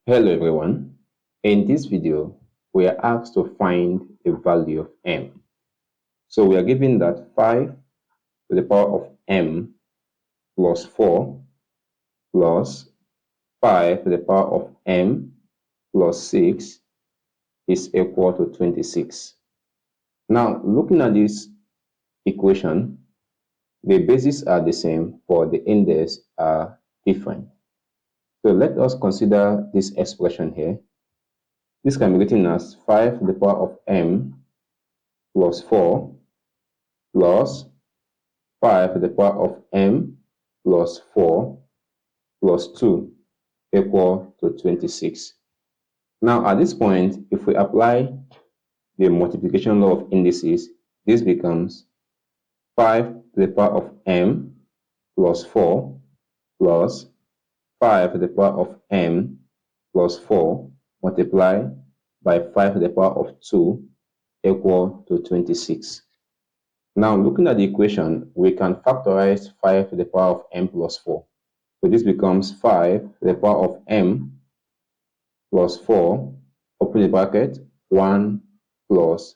Hello everyone. In this video, we are asked to find a value of m. So we are given that 5 to the power of m plus 4 plus 5 to the power of m plus 6 is equal to 26. Now, looking at this equation, the bases are the same, but the index are different. So let us consider this expression here. This can be written as 5 to the power of m plus 4 plus 5 to the power of m plus 4 plus 2 equal to 26. Now at this point, if we apply the multiplication law of indices, this becomes 5 to the power of m plus 4 plus 5 to the power of m plus 4 multiplied by 5 to the power of 2 equal to 26. Now, looking at the equation, we can factorize 5 to the power of m plus 4. So this becomes 5 to the power of m plus 4, open the bracket, 1 plus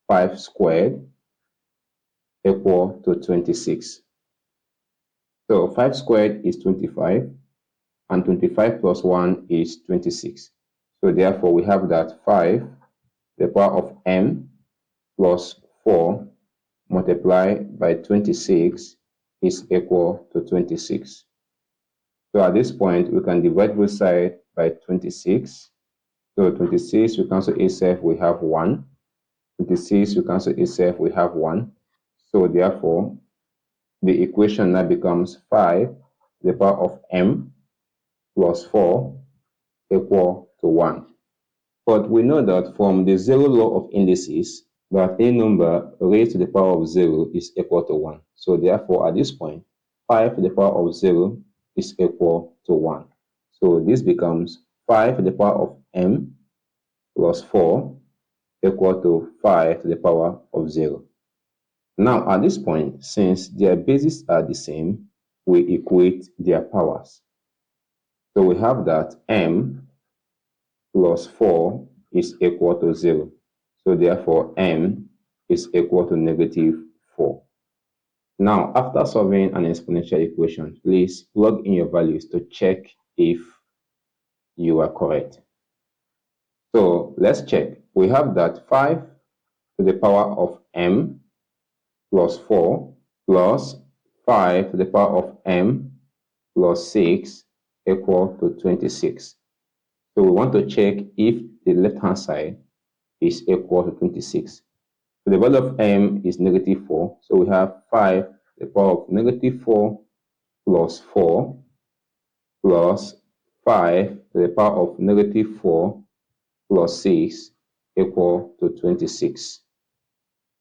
5 squared equal to 26. So 5 squared is 25, and 25 plus 1 is 26. So therefore, we have that 5 to the power of m plus 4 multiplied by 26 is equal to 26. So at this point, we can divide both sides by 26. So 26, we cancel itself, we have 1. 26, we cancel itself, we have 1. So therefore, the equation now becomes 5 to the power of m plus 4 equal to 1. But we know that from the zero law of indices, that a number raised to the power of 0 is equal to 1. So therefore, at this point, 5 to the power of 0 is equal to 1. So this becomes 5 to the power of m plus 4 equal to 5 to the power of 0. Now, at this point, since their bases are the same, we equate their powers. So we have that m plus 4 is equal to 0. So therefore, m is equal to negative 4. Now, after solving an exponential equation, please plug in your values to check if you are correct. So let's check. We have that 5 to the power of m plus 4 plus 5 to the power of m plus 6 equal to 26. So we want to check if the left-hand side is equal to 26. So the value of m is negative 4. So we have 5 to the power of negative 4 plus 4 plus 5 to the power of negative 4 plus 6 equal to 26.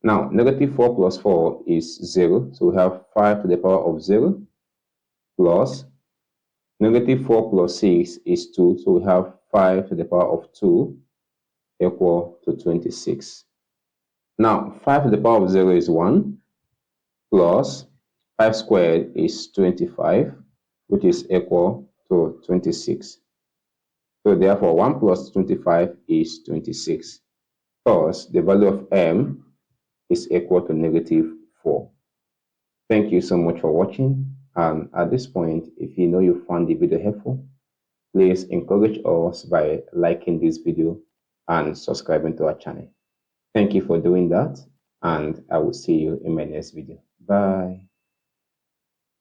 Now, negative 4 plus 4 is 0. So we have 5 to the power of 0 plus negative 4 plus 6 is 2. So we have 5 to the power of 2 equal to 26. Now, 5 to the power of 0 is 1 plus 5 squared is 25, which is equal to 26. So therefore, 1 plus 25 is 26. Thus, the value of m is equal to negative 4. Thank you so much for watching. And at this point, if you know you found the video helpful, please encourage us by liking this video and subscribing to our channel. Thank you for doing that, and I will see you in my next video. Bye.